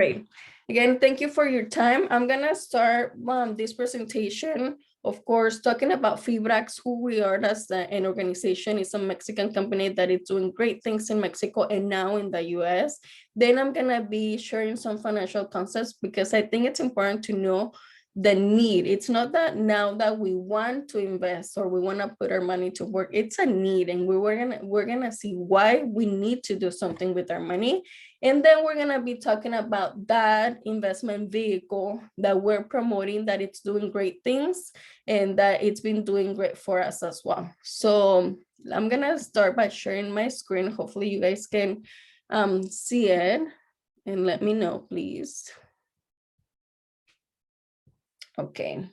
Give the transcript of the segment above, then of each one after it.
Great. Again, thank you for your time. I'm gonna start this presentation, of course, talking about Fibrax, who we are as an organization. It's a Mexican company that is doing great things in Mexico and now in the US. Then I'm gonna be sharing some financial concepts because I think it's important to know the need. It's not that now that we want to invest or we want to put our money to work, it's a need, and we're gonna see why we need to do something with our money. And then we're gonna be talking about that investment vehicle that we're promoting, that it's doing great things and that it's been doing great for us as well. So I'm gonna start by sharing my screen. Hopefully you guys can see it, and let me know, please. Okay.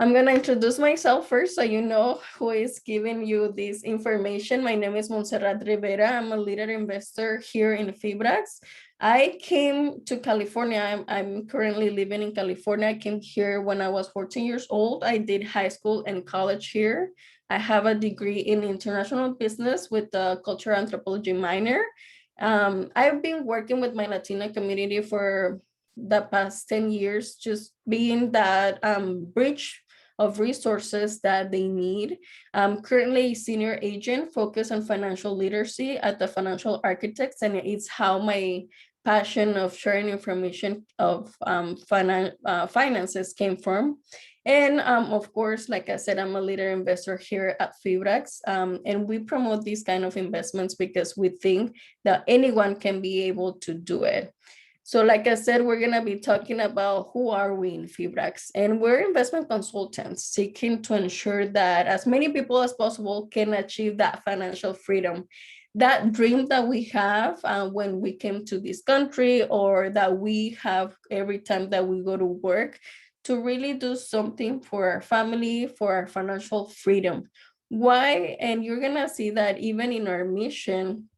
I'm going to introduce myself first so you know who is giving you this information. My name is Montserrat Rivera. I'm a leader investor here in Fibrax. I came to California. I'm currently living in California. I came here when I was 14 years old. I did high school and college here. I have a degree in international business with a cultural anthropology minor. I've been working with my Latino community for the past 10 years, just being that bridge of resources that they need. I'm currently a senior agent focused on financial literacy at the Financial Architects, and it's how my passion of sharing information of finances came from. And of course, like I said, I'm a leader investor here at Fibrax, and we promote these kind of investments because we think that anyone can be able to do it. So like I said, we're going to be talking about who are we in Fibrax, and we're investment consultants seeking to ensure that as many people as possible can achieve that financial freedom, that dream that we have when we came to this country, or that we have every time that we go to work, to really do something for our family, for our financial freedom. Why? And you're going to see that even in our mission,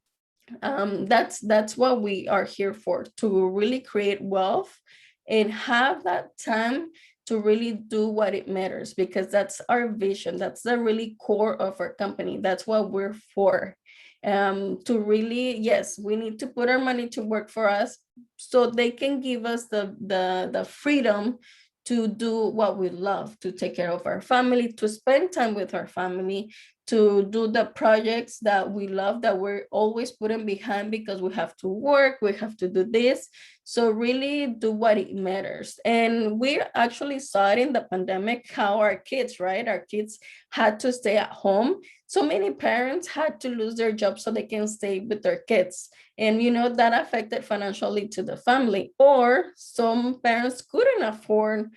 that's what we are here for, to really create wealth and have that time to really do what it matters, because that's our vision. That's the really core of our company. That's what we're for. To really, yes, we need to put our money to work for us so they can give us the freedom to do what we love, to take care of our family, to spend time with our family, to do the projects that we love, that we're always putting behind because we have to work, we have to do this. So really do what it matters. And we actually saw it in the pandemic, how our kids, right? Our kids had to stay at home. So many parents had to lose their jobs so they can stay with their kids. And that affected financially to the family. Or some parents couldn't afford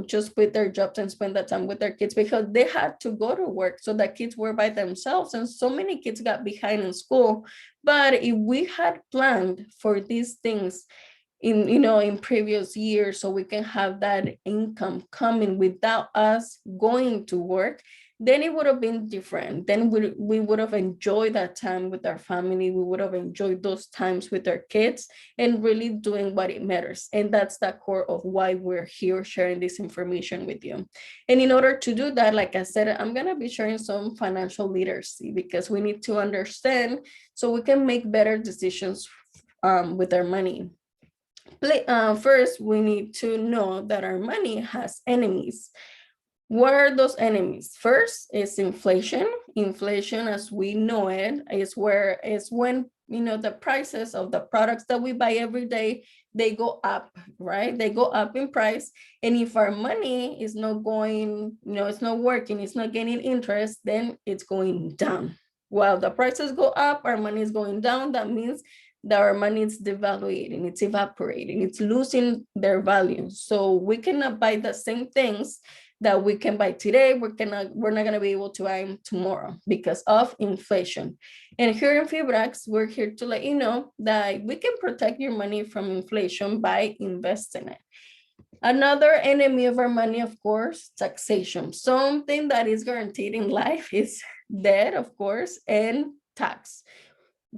just quit their jobs and spend that time with their kids because they had to go to work. So the kids were by themselves, and so many kids got behind in school. But if we had planned for these things in previous years, so we can have that income coming without us going to work, then it would have been different. Then we would have enjoyed that time with our family. We would have enjoyed those times with our kids and really doing what it matters. And that's the core of why we're here sharing this information with you. And in order to do that, like I said, I'm going to be sharing some financial literacy, because we need to understand so we can make better decisions with our money. First, we need to know that our money has enemies. What are those enemies? First is inflation. Inflation, as we know it, is when the prices of the products that we buy every day, they go up, right? They go up in price. And if our money is not going, it's not working, it's not getting interest, then it's going down. While the prices go up, our money is going down. That means that our money is devaluating, it's evaporating, it's losing their value. So we cannot buy the same things that we can buy today. We're not gonna be able to buy them tomorrow because of inflation. And here in Fibrax, we're here to let you know that we can protect your money from inflation by investing it. Another enemy of our money, of course, taxation. Something that is guaranteed in life is debt, of course, and tax.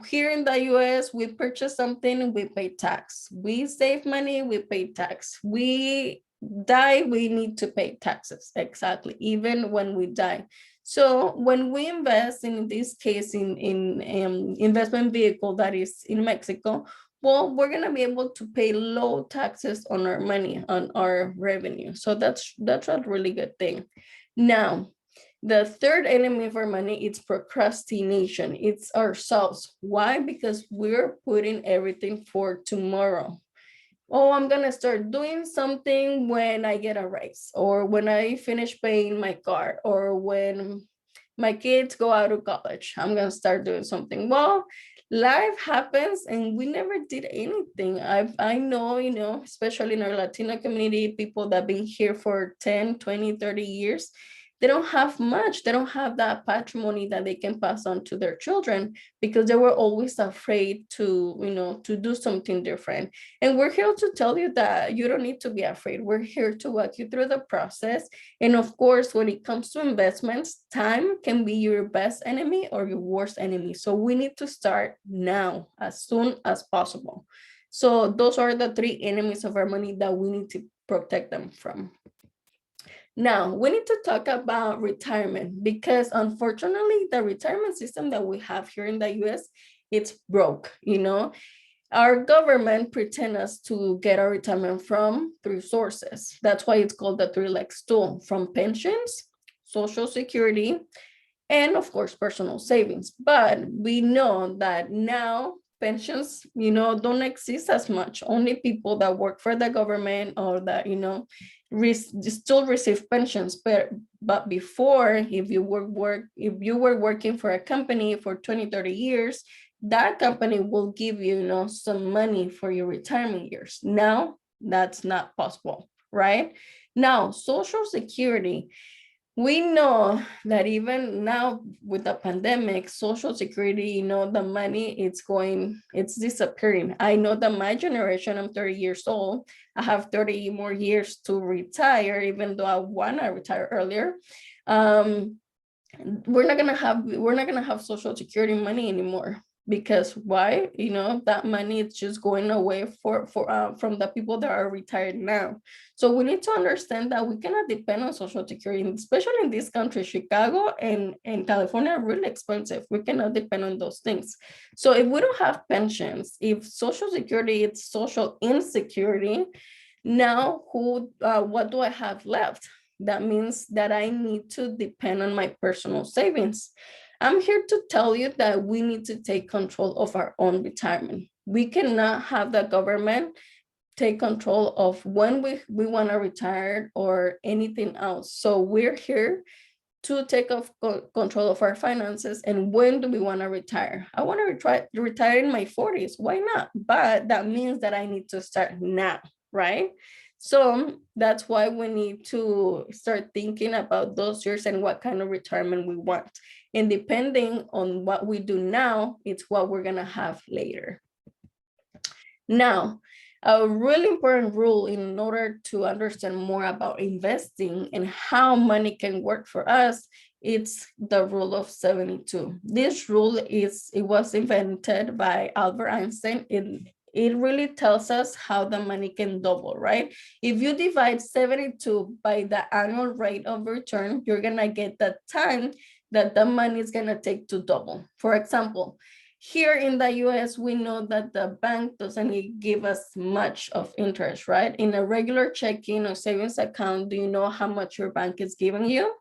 Here in the US, we purchase something, we pay tax. We save money, we pay tax. We die, we need to pay taxes. Exactly, even when we die. So when we invest, in this case, in investment vehicle that is in Mexico, well, we're gonna be able to pay low taxes on our money, on our revenue. So that's a really good thing. Now, the third enemy of our money is procrastination. It's ourselves. Why? Because we're putting everything for tomorrow. Oh, I'm gonna start doing something when I get a raise, or when I finish paying my car, or when my kids go out of college, I'm gonna start doing something. Well, life happens and we never did anything. I know, especially in our Latino community, people that have been here for 10, 20, 30 years, they don't have much. They don't have that patrimony that they can pass on to their children because they were always afraid to do something different. And we're here to tell you that you don't need to be afraid. We're here to walk you through the process. And of course, when it comes to investments, time can be your best enemy or your worst enemy. So we need to start now, as soon as possible. So those are the three enemies of our money that we need to protect them from. Now, we need to talk about retirement because unfortunately, the retirement system that we have here in the US, it's broke, Our government pretend us to get our retirement from three sources. That's why it's called the three-leg stool: from pensions, Social Security, and of course, personal savings. But we know that now pensions, don't exist as much. Only people that work for the government or that, still receive pensions. But before, if you were working for a company for 20, 30 years, that company will give you, some money for your retirement years. Now, that's not possible, right? Now, Social Security, we know that even now with the pandemic, Social Security, the money, it's disappearing. I know that my generation, I'm 30 years old. I have 30 more years to retire, even though I want to retire earlier. We're not gonna have Social Security money anymore. Because why? That money is just going away from the people that are retired now. So we need to understand that we cannot depend on Social Security, especially in this country. Chicago and California are really expensive. We cannot depend on those things. So if we don't have pensions, if Social Security is social insecurity, now what do I have left? That means that I need to depend on my personal savings. I'm here to tell you that we need to take control of our own retirement. We cannot have the government take control of when we want to retire or anything else. So we're here to take control of our finances. And when do we want to retire? I want to retire in my 40s. Why not? But that means that I need to start now, right? So that's why we need to start thinking about those years and what kind of retirement we want. And depending on what we do now, it's what we're gonna have later. Now, a really important rule in order to understand more about investing and how money can work for us, it's the rule of 72. This rule was invented by Albert Einstein. It really tells us how the money can double, right? If you divide 72 by the annual rate of return, you're gonna get the time that the money is gonna take to double. For example, here in the US, we know that the bank doesn't give us much of interest, right? In a regular checking or savings account, do you know how much your bank is giving you?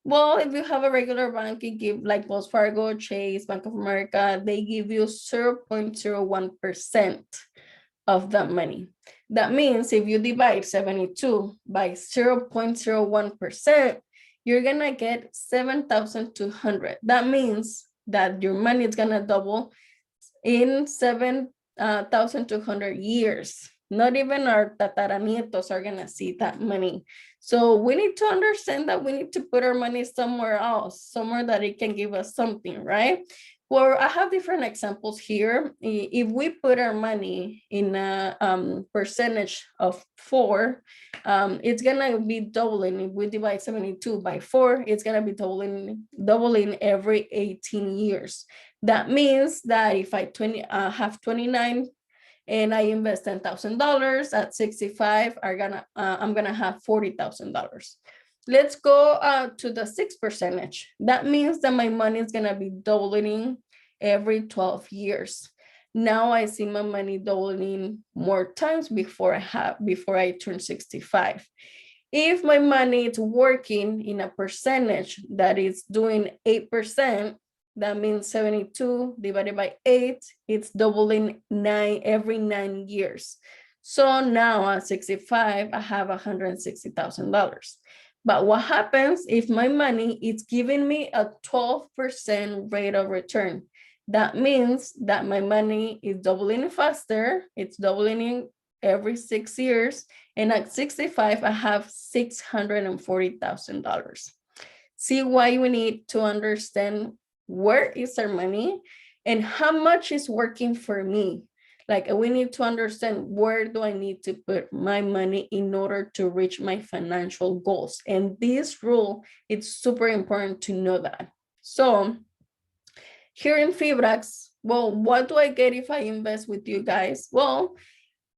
Well, if you have a regular bank, you give like Wells Fargo, Chase, Bank of America, they give you 0.01% of that money. That means if you divide 72 by 0.01%, you're gonna get 7,200. That means that your money is gonna double in 7,200 years. Not even our tataranietos are gonna see that money. So we need to understand that we need to put our money somewhere else, somewhere that it can give us something, right? Well, I have different examples here. If we put our money in a percentage of 4, it's gonna be doubling. If we divide 72 by 4, it's gonna be doubling every 18 years. That means that if I have 29 and I invest $10,000 at 65, I'm gonna have $40,000. Let's go to the 6%. That means that my money is gonna be doubling every 12 years. Now I see my money doubling more times before I turn 65. If my money is working in a percentage that is doing 8%, that means 72 divided by 8, it's doubling every 9 years. So now at 65, I have $160,000. But what happens if my money is giving me a 12% rate of return? That means that my money is doubling faster. It's doubling in every 6 years. And at 65, I have $640,000. See why we need to understand where is our money and how much is working for me. Like we need to understand where do I need to put my money in order to reach my financial goals. And this rule, it's super important to know that. So here in Fibrax, well, what do I get if I invest with you guys? Well,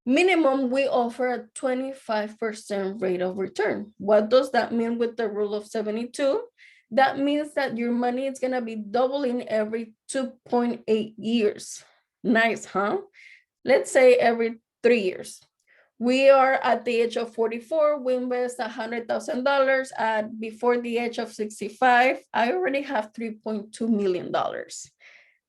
minimum, we offer a 25% rate of return. What does that mean with the rule of 72? That means that your money is gonna be doubling every 2.8 years. Nice, huh? Let's say every 3 years. We are at the age of 44, we invest $100,000 at before the age of 65, I already have $3.2 million.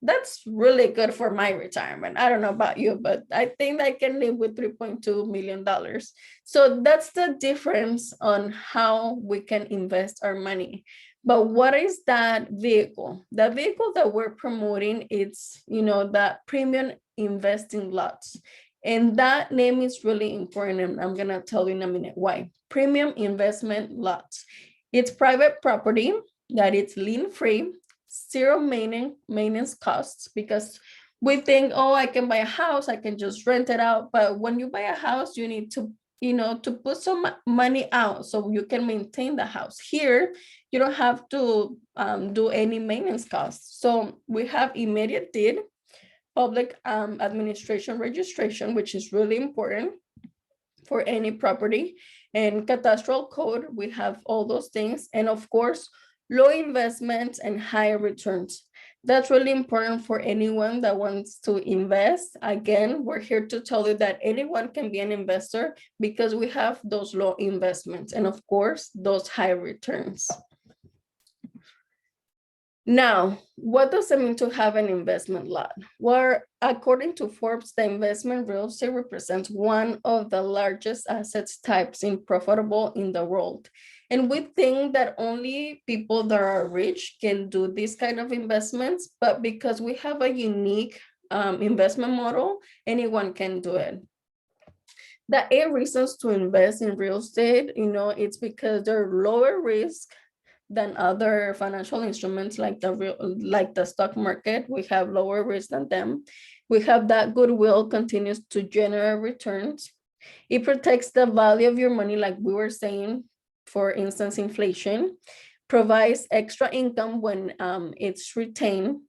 That's really good for my retirement. I don't know about you, but I think I can live with $3.2 million. So that's the difference on how we can invest our money. But what is that vehicle? The vehicle that we're promoting, it's, that premium investing lots. And that name is really important. And I'm going to tell you in a minute why. Premium investment lots. It's private property that it's lien free, zero maintenance costs, because we think, oh, I can buy a house, I can just rent it out. But when you buy a house, you need to, to put some money out so you can maintain the house. Here, you don't have to do any maintenance costs. So we have immediate deed, public administration registration, which is really important for any property, and cadastral code. We have all those things. And of course, low investments and higher returns. That's really important for anyone that wants to invest. Again, we're here to tell you that anyone can be an investor because we have those low investments and of course, those high returns. Now, what does it mean to have an investment lot? Well, according to Forbes, the investment real estate represents one of the largest assets types in profitable in the world. And we think that only people that are rich can do this kind of investments, but because we have a unique investment model, anyone can do it. The 8 reasons to invest in real estate, it's because they're lower risk than other financial instruments like the stock market. We have lower risk than them. We have that goodwill continues to generate returns. It protects the value of your money, like we were saying, for instance, inflation, provides extra income when it's retained.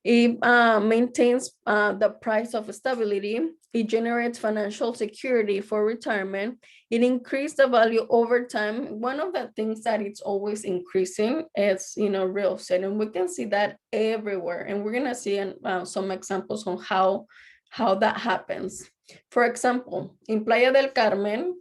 It maintains the price of stability. It generates financial security for retirement. It increases the value over time. One of the things that it's always increasing is, real estate, and we can see that everywhere. And we're gonna see some examples on how that happens. For example, in Playa del Carmen,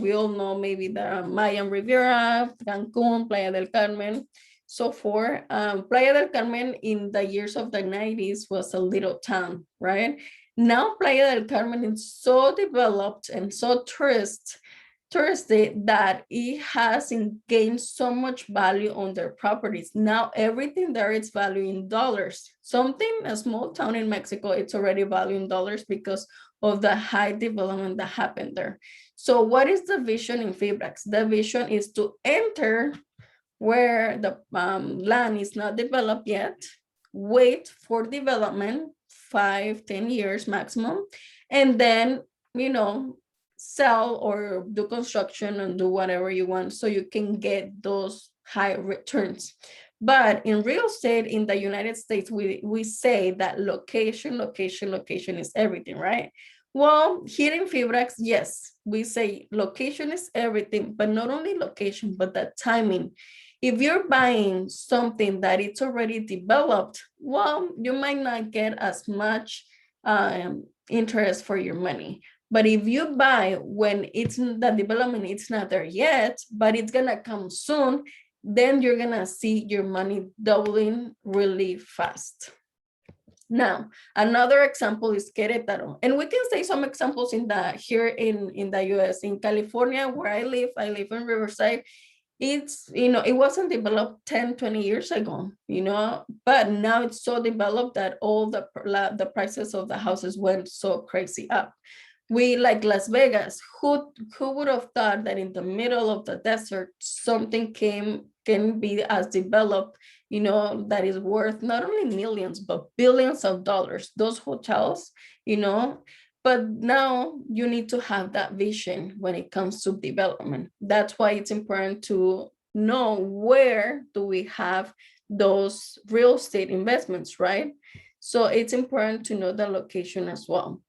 we all know maybe the Mayan Riviera, Cancun, Playa del Carmen. So for Playa del Carmen in the years of the 90s was a little town, right? Now Playa del Carmen is so developed and so touristy that it has gained so much value on their properties. Now everything there is valued in dollars. A small town in Mexico, it's already valued in dollars because of the high development that happened there. So what is the vision in Fibrax? The vision is to enter where the land is not developed yet, wait for development, 5-10 years maximum, and then, sell or do construction and do whatever you want so you can get those high returns. But in real estate in the United States, we say that location is everything, right? Well, here in Fibrax, yes, we say location is everything, but not only location, but the timing. If you're buying something that it's already developed, well, you might not get as much interest for your money. But if you buy when it's the development, it's not there yet, but it's gonna come soon, then you're gonna see your money doubling really fast. Now, another example is Querétaro. And we can say some examples here in the US. In California, where I live in Riverside. It's, it wasn't developed 10, 20 years ago, but now it's so developed that all the prices of the houses went so crazy up. We like Las Vegas. Who would have thought that in the middle of the desert, something can be as developed, that is worth not only millions, but billions of dollars, those hotels, but now you need to have that vision when it comes to development. That's why it's important to know where do we have those real estate investments, right? So it's important to know the location as well.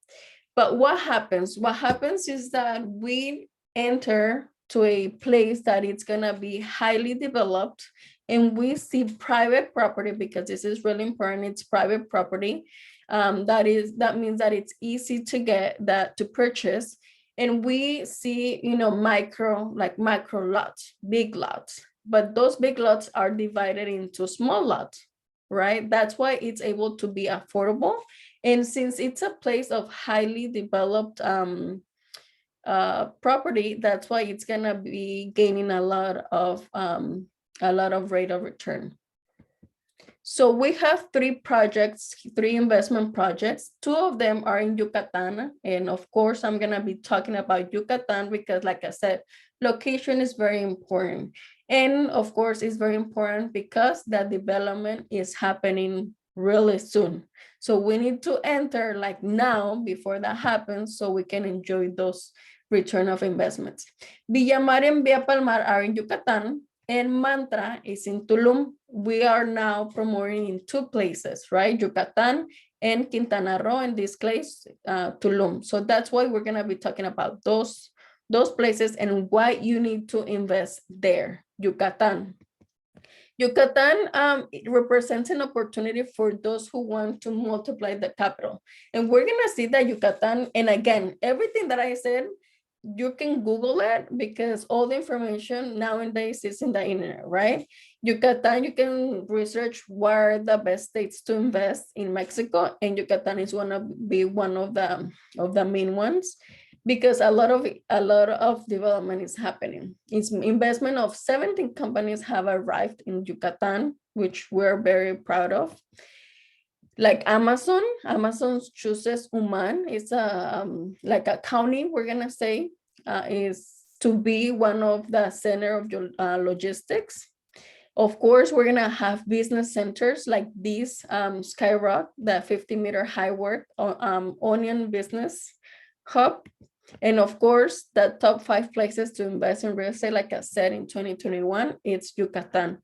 But what happens? What happens is that we enter to a place that it's gonna be highly developed, and we see private property, because this is really important. It's private property. That means that it's easy to get that to purchase. And we see, macro lots, big lots, but those big lots are divided into small lots, right? That's why it's able to be affordable. And since it's a place of highly developed property, that's why it's gonna be gaining a lot of rate of return. So we have three investment projects. Two of them are in Yucatan. And of course, I'm gonna be talking about Yucatan because, like I said, location is very important. And of course, it's very important because the development is happening really soon. So we need to enter like now before that happens, so we can enjoy those return of investments. Villamar and Villa Palmar are in Yucatan, and Mantra is in Tulum. We are now promoting in two places, right? Yucatan and Quintana Roo, in this case, Tulum. So that's why we're gonna be talking about those places and why you need to invest there. Yucatan. Yucatan it represents an opportunity for those who want to multiply the capital. And we're gonna see that Yucatan, and again, everything that I said, you can Google it because all the information nowadays is in the internet, right? Yucatan, you can research where are the best states to invest in Mexico, and Yucatan is one of the main ones, because a lot of development is happening. It's investment of 17 companies have arrived in Yucatan, which we're very proud of. Like Amazon chooses Uman. It's like a county, we're gonna say, is to be one of the center of your logistics. Of course, we're gonna have business centers like this, Skyrock, the 50-meter high work Onion Business Hub. And of course, the top 5 places to invest in real estate, like I said, in 2021, it's Yucatan,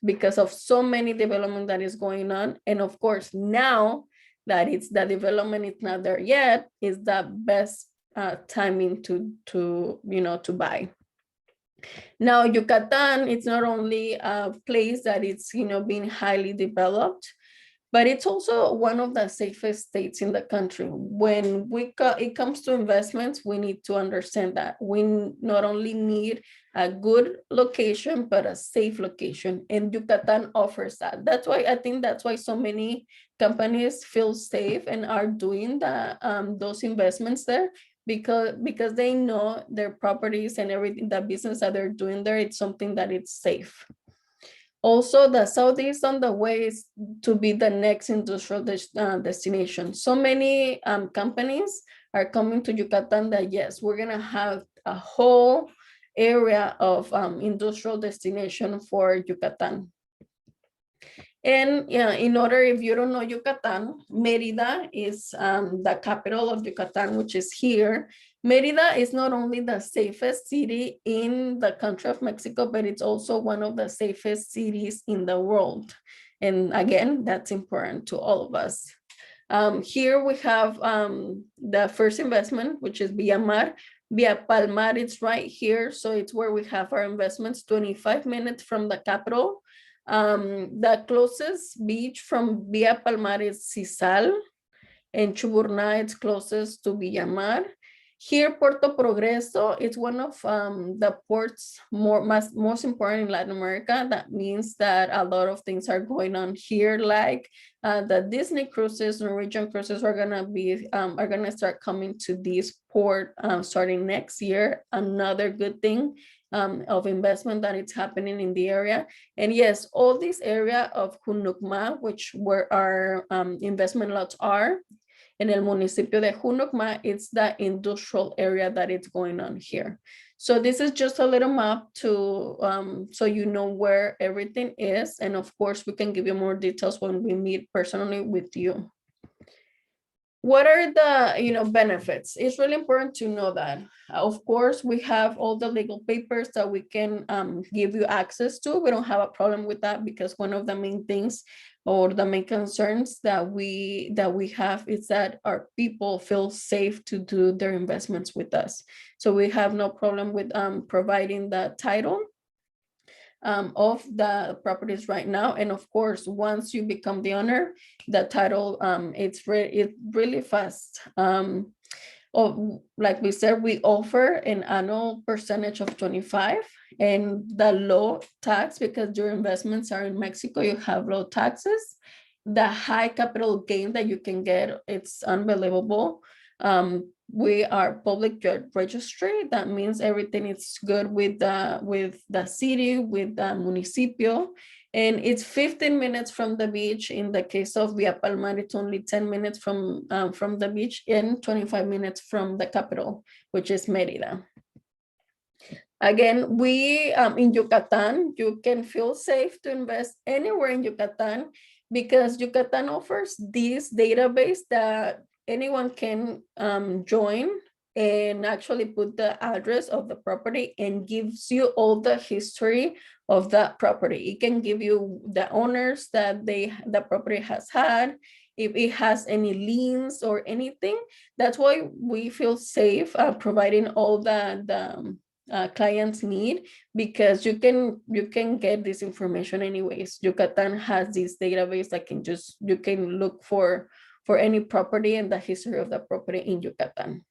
because of so many development that is going on. And of course, now that it's the development, it's not there yet, is the best timing to buy. Now, Yucatan, it's not only a place that it's, being highly developed, but it's also one of the safest states in the country. When it comes to investments, we need to understand that we not only need a good location, but a safe location. And Yucatan offers that. That's why so many companies feel safe and are doing those investments there, because they know their properties and everything, the business that they're doing there, it's something that it's safe. Also, the Southeast on the way is to be the next industrial destination. So many companies are coming to Yucatan that, yes, we're gonna have a whole area of industrial destination for Yucatan. And if you don't know Yucatan, Mérida is the capital of Yucatan, which is here. Mérida is not only the safest city in the country of Mexico, but it's also one of the safest cities in the world. And again, that's important to all of us. Here we have the first investment, which is Villamar. Villa Palmar, it's right here. So it's where we have our investments, 25 minutes from the capital. The closest beach from Villa Palmar is Sisal. and Chuburná, it's closest to Villamar. Here, Puerto Progreso is one of the ports most important in Latin America. That means that a lot of things are going on here, like the Disney cruises, Norwegian cruises are gonna start coming to this port starting next year. Another good thing of investment that it's happening in the area. And yes, all this area of Junucma, which where our investment lots are, in el municipio de Junucma, it's the industrial area that it's going on here. So this is just a little map to so you know where everything is. And of course, we can give you more details when we meet personally with you. What are the benefits? It's really important to know that. Of course, we have all the legal papers that we can give you access to. We don't have a problem with that, because one of the main things or the main concerns that we have is that our people feel safe to do their investments with us. So we have no problem with providing the title of the properties right now. And of course, once you become the owner, the title, it's really fast. Like we said, we offer an annual percentage of 25, and the low tax, because your investments are in Mexico, you have low taxes. The high capital gain that you can get, it's unbelievable. We are public registry. That means everything is good with the city, with the municipio, and it's 15 minutes from the beach. In the case of Villa Palmar, it's only 10 minutes from the beach and 25 minutes from the capital, which is Mérida. Again, we in Yucatan, you can feel safe to invest anywhere in Yucatan, because Yucatan offers this database that anyone can join and actually put the address of the property, and gives you all the history of that property. It can give you the owners that the property has had, if it has any liens or anything. That's why we feel safe providing all the clients need, because you can get this information anyways. Yucatan has this database that you can look for any property and the history of the property in Yucatan.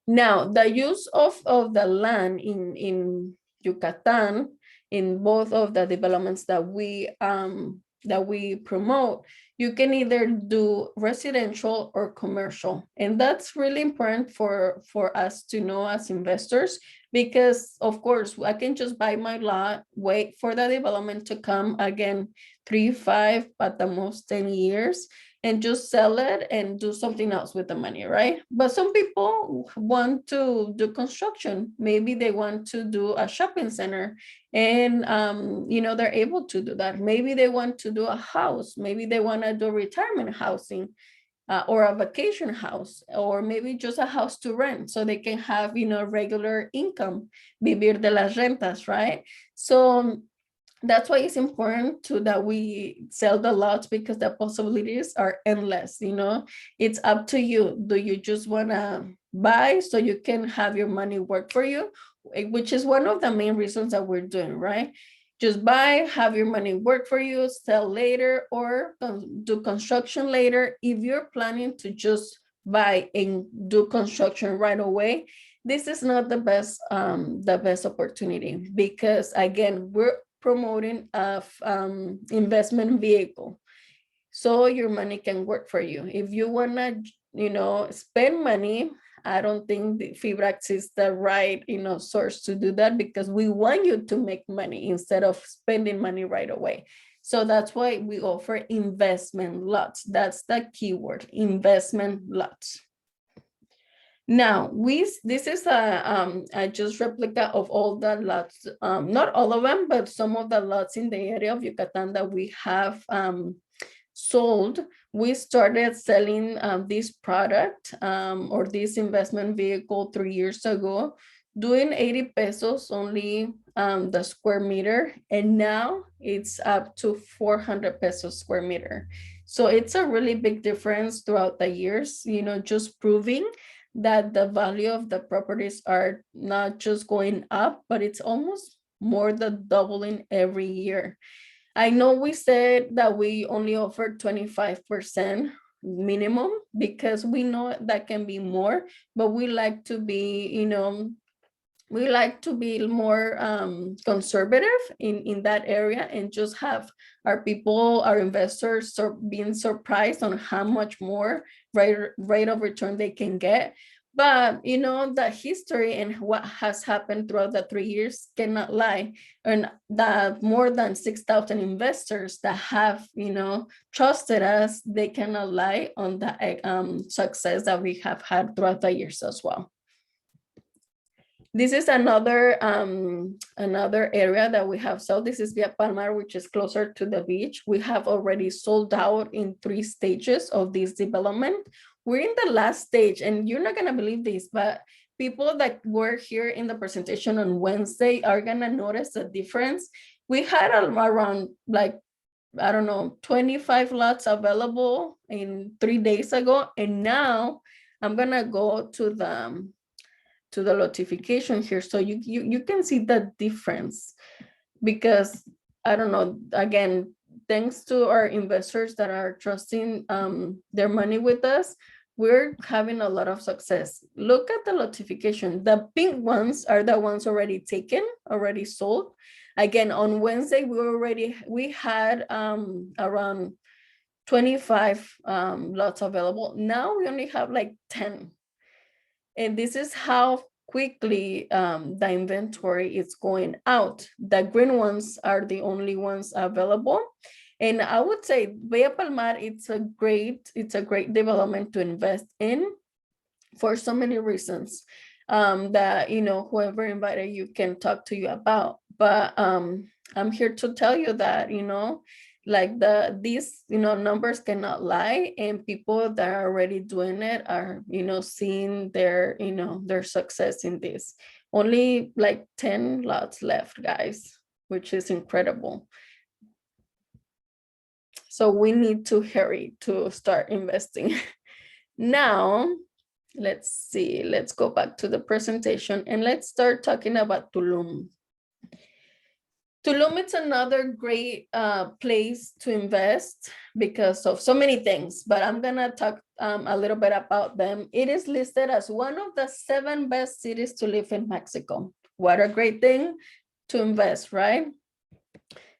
Now, the use of the land in Yucatan, in both of the developments that we promote, you can either do residential or commercial. And that's really important for us to know as investors, because of course I can just buy my lot, wait for the development to come, again 3, 5, at the most 10 years, and just sell it and do something else with the money, right? But some people want to do construction. Maybe they want to do a shopping center, and they're able to do that. Maybe they want to do a house. Maybe they want to do retirement housing, or a vacation house, or maybe just a house to rent, so they can have regular income, vivir de las rentas, right? So that's why it's important that we sell the lots, because the possibilities are endless. It's up to you. Do you just want to buy so you can have your money work for you, which is one of the main reasons that we're doing, right? Just buy, have your money work for you, sell later, or do construction later. If you're planning to just buy and do construction right away, this is not the best opportunity, because again, we're promoting a investment vehicle, so your money can work for you. If you want to spend money, I don't think the Fibrax is the right source to do that, because we want you to make money instead of spending money right away. So that's why we offer investment lots. That's the keyword, investment lots. Now, this is a just replica of all the lots, not all of them, but some of the lots in the area of Yucatan that we have sold. We started selling this product or this investment vehicle 3 years ago, doing 80 pesos only the square meter, and now it's up to 400 pesos square meter. So it's a really big difference throughout the years, just proving that the value of the properties are not just going up, but it's almost more than doubling every year. I know we said that we only offer 25%. minimum, because we know that can be more, but we like to be, you know, we like to be more conservative in that area, and just have our people, our investors, being surprised on how much more rate of return they can get. But you know, the history and what has happened throughout the 3 years cannot lie. And that more than 6,000 investors that have, you know, trusted us, they cannot lie on the success that we have had throughout the years as well. This is another area that we have sold. This is Via Palmar, which is closer to the beach. We have already sold out in 3 stages of this development. We're in the last stage, and you're not gonna believe this, but people that were here in the presentation on Wednesday are gonna notice a difference. We had around, like, I don't know, 25 lots available in 3 days ago, and now I'm gonna go to the notification here, so you can see the difference. Because I don't know, again, thanks to our investors that are trusting their money with us, we're having a lot of success. Look at the notification. The pink ones are the ones already taken, already sold. Again, on Wednesday, we had around 25 lots available. Now we only have like 10. And this is how quickly the inventory is going out. The green ones are the only ones available. And I would say Villa Palmar, it's a great development to invest in for so many reasons that, you know, whoever invited you can talk to you about. But I'm here to tell you that, you know, like these, you know, numbers cannot lie, and people that are already doing it are, you know, seeing their, you know, their success in this. Only like 10 lots left, guys, which is incredible. So we need to hurry to start investing. Now, let's see, let's go back to the presentation and let's start talking about Tulum. Tulum is another great place to invest because of so many things, but I'm gonna talk a little bit about them. It is listed as one of the 7 best cities to live in Mexico. What a great thing to invest, right?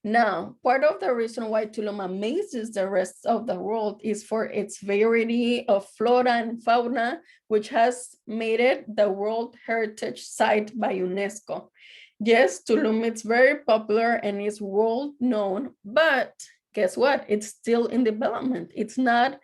Now, part of the reason why Tulum amazes the rest of the world is for its variety of flora and fauna, which has made it the World Heritage Site by UNESCO. Yes, Tulum is very popular and is world known, but guess what? It's still in development. It's not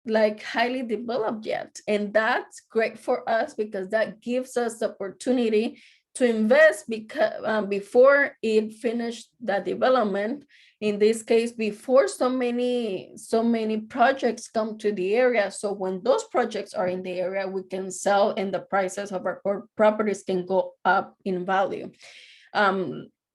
like highly developed yet. And that's great for us because that gives us the opportunity to invest because before it finished the development. In this case, before so many projects come to the area. So when those projects are in the area, we can sell and the prices of our properties can go up in value.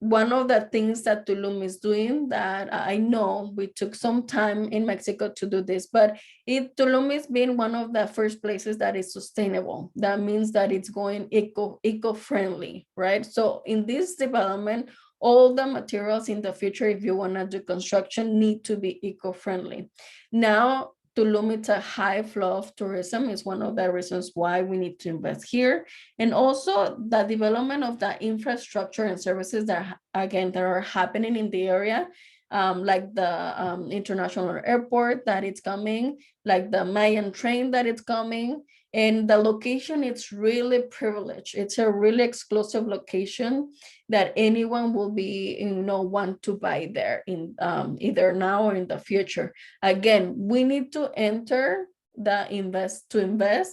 One of the things that Tulum is doing that I know we took some time in Mexico to do this, but Tulum is being one of the first places that is sustainable. That means that it's going eco-friendly, right? So in this development, all the materials in the future, if you want to do construction, need to be eco-friendly. Now, Tulum, it's a high flow of tourism is one of the reasons why we need to invest here. And also the development of the infrastructure and services that, again, that are happening in the area, like the international airport that it's coming, like the Mayan train that it's coming. And the location, it's really privileged. It's a really exclusive location that anyone will be, you know, want to buy there in either now or in the future. Again, we need to enter the invest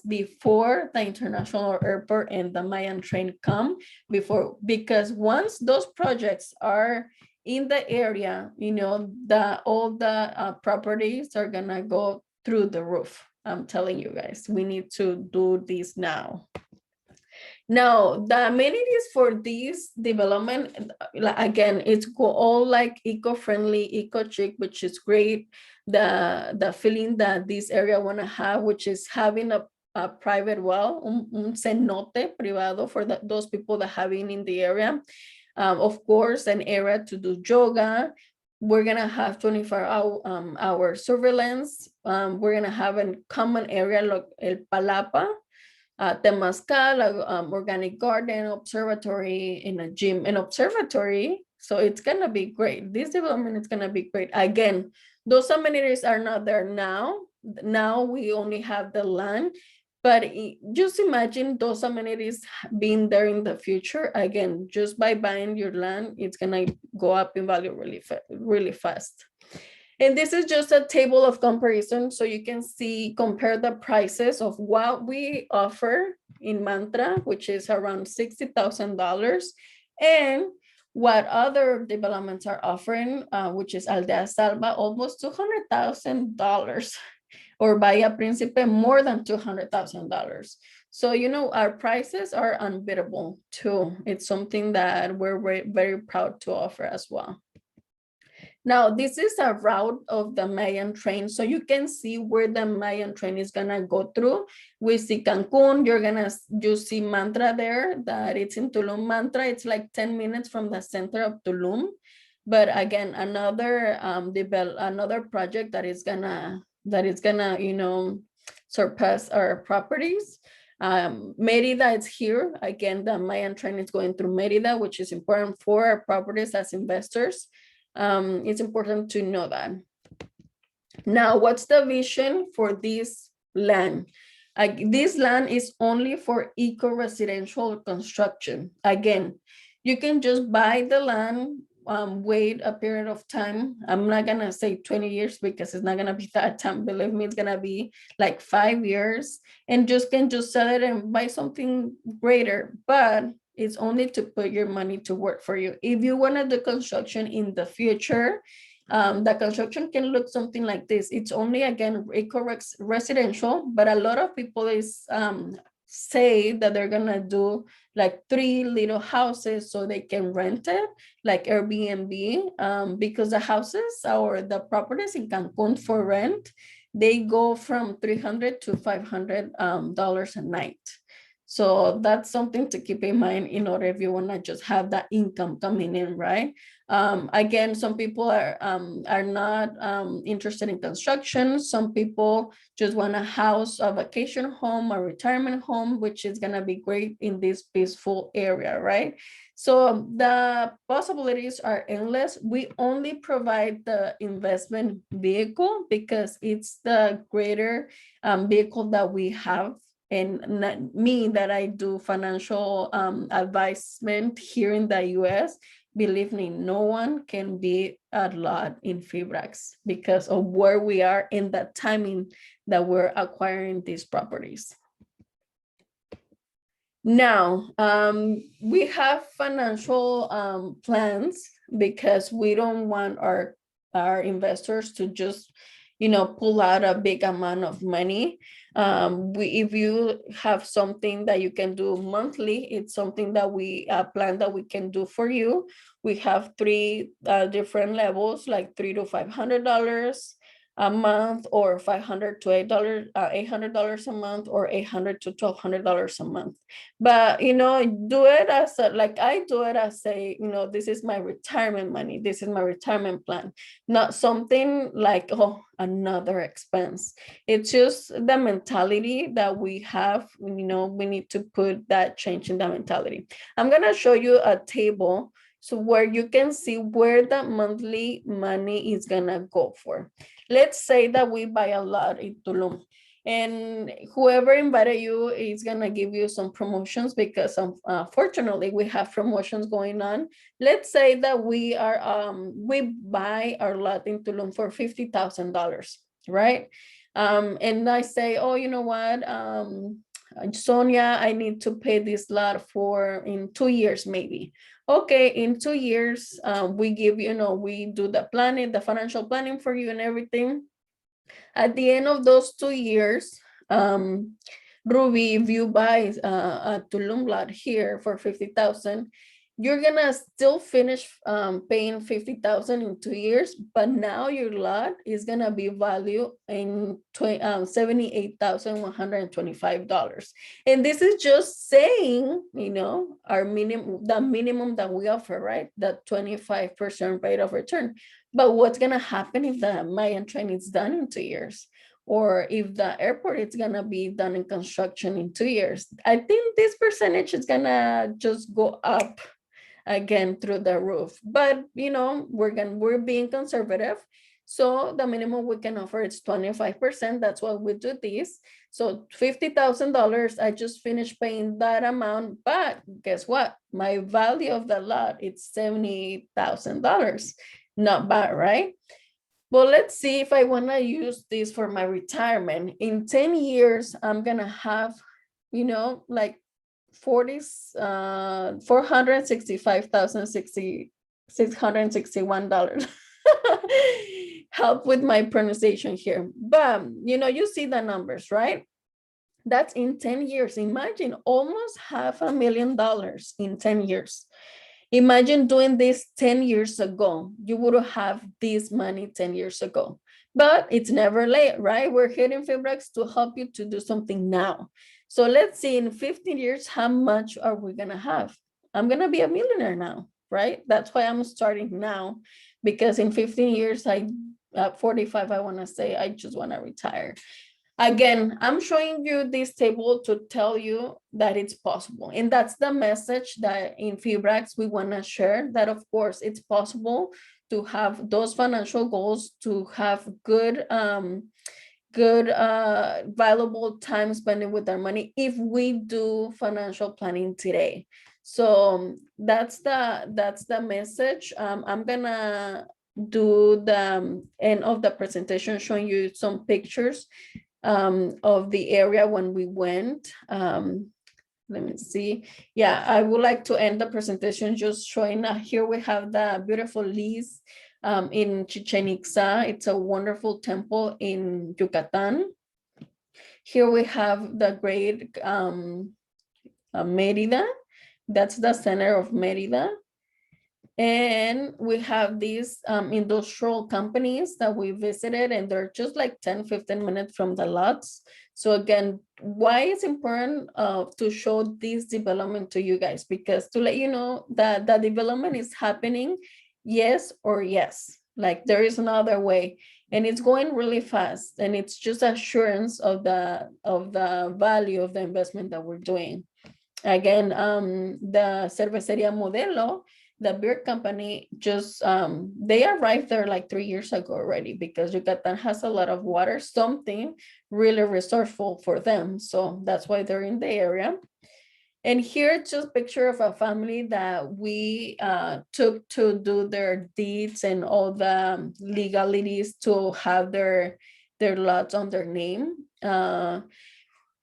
before the international airport and the Mayan train come because once those projects are in the area, you know, all the properties are gonna go through the roof. I'm telling you guys, we need to do this now. Now, the amenities for this development, again, it's all like eco-friendly, eco-chic, which is great. The feeling that this area want to have, which is having a private well, un cenote privado for those people that have been in the area. Of course, an area to do yoga. we're gonna have 24-hour surveillance. We're gonna have a common area like El Palapa, Temazcal, organic garden, observatory, in a gym, an observatory. So it's gonna be great. This development is gonna be great. Again, those amenities are not there now. Now we only have the land, but just imagine those amenities being there in the future. Again, just by buying your land, it's gonna go up in value really fast. And this is just a table of comparison, so you can compare the prices of what we offer in Mantra, which is around $60,000, and what other developments are offering, which is Aldea Salva, almost $200,000, or Bahia Principe, more than $200,000. So, our prices are unbeatable too. It's something that we're very proud to offer as well. Now, this is a route of the Mayan train. So you can see where the Mayan train is gonna go through. We see Cancun, you see Mantra there, that it's in Tulum. Mantra, it's like 10 minutes from the center of Tulum. But again, another project that is gonna, surpass our properties. Merida is here. Again, the Mayan train is going through Merida, which is important for our properties as investors. It's important to know that. Now, what's the vision for this land? This land is only for eco-residential construction. Again, you can just buy the land, wait a period of time. I'm not gonna say 20 years because it's not gonna be that time. Believe me, it's gonna be like 5 years, and can just sell it and buy something greater. But it's only to put your money to work for you. If you want to do construction in the future, the construction can look something like this. It's only, again, residential, but a lot of people say that they're gonna do like 3 little houses so they can rent it, like Airbnb, because the houses or the properties in Cancun for rent, they go from $300 to $500 a night. So that's something to keep in mind in order if you want to just have that income coming in, right? Again, some people are not interested in construction. Some people just want a house, a vacation home, a retirement home, which is going to be great in this peaceful area, right? So the possibilities are endless. We only provide the investment vehicle because it's the greater vehicle that we have. And not me, that I do financial advisement here in the US, believe me, no one can be a lot in Fibrax because of where we are in that timing that we're acquiring these properties. Now, we have financial plans because we don't want our investors to just, pull out a big amount of money. If you have something that you can do monthly, it's something that we plan that we can do for you. We have 3 different levels, like $300 to $500 a month, or $500 to $800 a month, or $800 to $1,200 a month. But do it as like I do it as this is my retirement money, this is my retirement plan, not something like, oh, another expense. It's just the mentality that we have. We need to put that change in the mentality. I'm gonna show you a table so where you can see where the monthly money is gonna go for. Let's say that we buy a lot in Tulum, and whoever invited you is gonna give you some promotions because fortunately we have promotions going on. Let's say that we buy our lot in Tulum for $50,000, right? And I say, oh, you know what, Sonia, I need to pay this lot in 2 years maybe. Okay, in 2 years, we give, we do the planning, the financial planning for you and everything. At the end of those 2 years, Ruby, if you buy a Tulum lot here for $50,000, you're gonna still finish paying 50,000 in 2 years, but now your lot is gonna be valued in $78,125. And this is just saying, you know, our the minimum that we offer, right? That 25% rate of return. But what's gonna happen if the Mayan train is done in 2 years? Or if the airport is gonna be done in construction in 2 years? I think this percentage is gonna just go up again through the roof. But you know, we're being conservative. So the minimum we can offer is 25%. That's why we do this. So $50,000, I just finished paying that amount. But guess what? My value of the lot, it's $70,000. Not bad, right? Well, let's see if I want to use this for my retirement. In 10 years, I'm going to have, you know, like $465,661. Help with my pronunciation here. But, you know, you see the numbers, right? That's in 10 years. Imagine almost $500,000 in 10 years. Imagine doing this 10 years ago. You would have this money 10 years ago. But it's never late, right? We're here in Fibrax to help you to do something now. So let's see in 15 years, how much are we gonna have? I'm gonna be a millionaire now, right? That's why I'm starting now, because in 15 years, at 45, I wanna say, I just wanna retire. Again, I'm showing you this table to tell you that it's possible. And that's the message that in Fibrax we want to share, that of course it's possible to have those financial goals, to have good valuable time spending with our money if we do financial planning today. So that's the message. I'm gonna do the end of the presentation showing you some pictures of the area when we went. Let me see. Yeah, I would like to end the presentation just showing here we have the beautiful Liz in Chichen Itza. It's a wonderful temple in Yucatan. Here we have the great Merida. That's the center of Merida. And we have these industrial companies that we visited, and they're just like 10-15 minutes from the lots. So again, why it's important to show this development to you guys, because to let you know that the development is happening, yes or yes. Like there is another way, and it's going really fast, and it's just assurance of the value of the investment that we're doing. Again, the Cervecería Modelo, the beer company, just they arrived there like 3 years ago already, because Yucatan has a lot of water, something really resourceful for them. So that's why they're in the area. And here it's just a picture of a family that we took to do their deeds and all the legalities to have their lots on their name.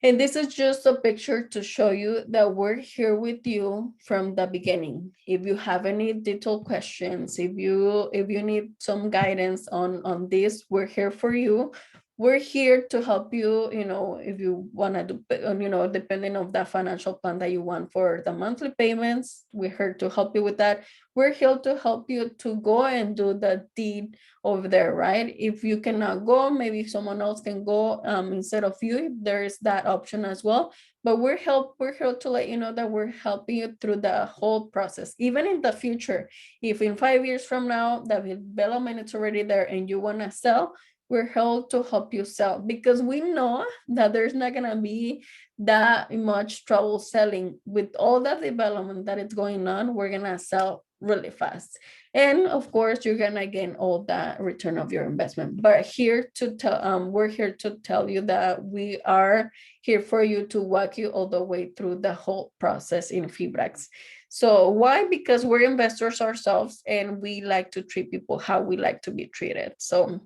And this is just a picture to show you that we're here with you from the beginning. If you have any detailed questions, if you need some guidance on this, we're here for you. We're here to help you, you know, if you want to do, you know, depending on the financial plan that you want for the monthly payments, we're here to help you with that. We're here to help you to go and do the deed over there, right? If you cannot go, maybe someone else can go instead of you. There is that option as well. But we're here to let you know that we're helping you through the whole process. Even in the future, if in 5 years from now, the development is already there and you want to sell, we're here to help you sell, because we know that there's not going to be that much trouble selling. With all the development that is going on, we're going to sell really fast. And of course, you're going to gain all the return of your investment. But here to tell, we're here to tell you that we are here for you to walk you all the way through the whole process in Fibrax. So why? Because we're investors ourselves, and we like to treat people how we like to be treated. So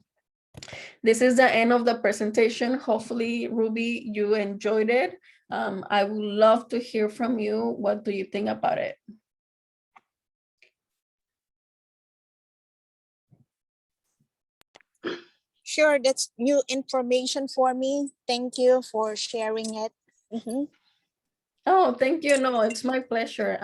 this is the end of the presentation. Hopefully, Ruby, you enjoyed it. I would love to hear from you. What do you think about it? Sure, that's new information for me. Thank you for sharing it. Oh, thank you. No, it's my pleasure.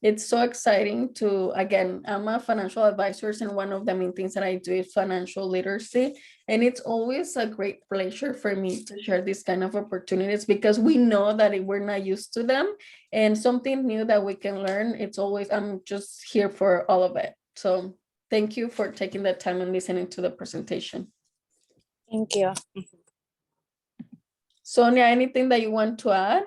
It's so exciting to, again, I'm a financial advisor, and one of the main things that I do is financial literacy. And it's always a great pleasure for me to share these kind of opportunities because we know that we're not used to them and something new that we can learn. It's always, I'm just here for all of it. So thank you for taking the time and listening to the presentation. Thank you. Sonia, anything that you want to add?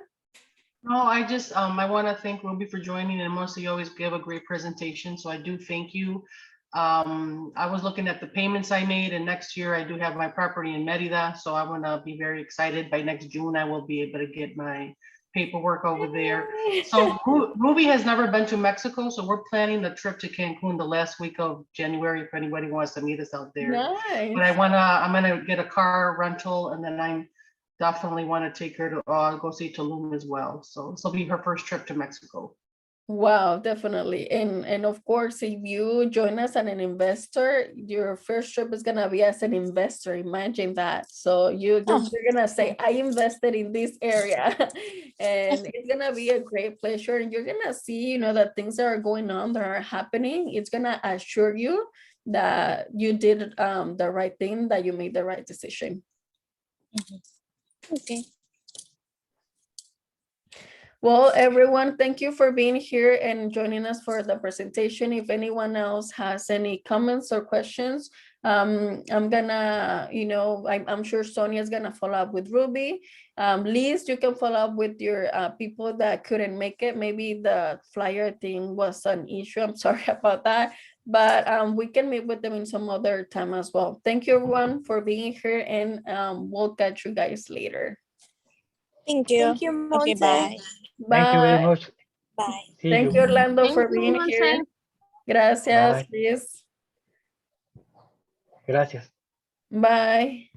No, I just, I want to thank Ruby for joining, and Melissa, you always give a great presentation, so I do thank you. I was looking at the payments I made, and next year I do have my property in Merida, so I want to be very excited. By next June, I will be able to get my paperwork over there. So Ruby has never been to Mexico, so we're planning the trip to Cancun the last week of January, if anybody wants to meet us out there. Nice. But I'm gonna get a car rental, and then I'm definitely want to take her to go see Tulum as well. So this will be her first trip to Mexico. Wow, definitely. And of course, if you join us as an investor, your first trip is gonna be as an investor. Imagine that. So you're gonna say, I invested in this area. And it's gonna be a great pleasure. And you're gonna see, you know, that things that are going on, that are happening. It's gonna assure you that you did the right thing, that you made the right decision. Okay. Well, everyone, thank you for being here and joining us for the presentation. If anyone else has any comments or questions, I'm gonna, you know, I'm sure Sonia is gonna follow up with Ruby. Liz, you can follow up with your people that couldn't make it. Maybe the flyer thing was an issue. I'm sorry about that. But we can meet with them in some other time as well. Thank you, everyone, for being here, and we'll catch you guys later. Thank you. Thank you, Monse. Okay, bye. Bye. Thank you very much. Bye. See Thank you. you, Orlando, Thank for you, being Monse. here. Gracias, Bye. Liz. Gracias. Bye.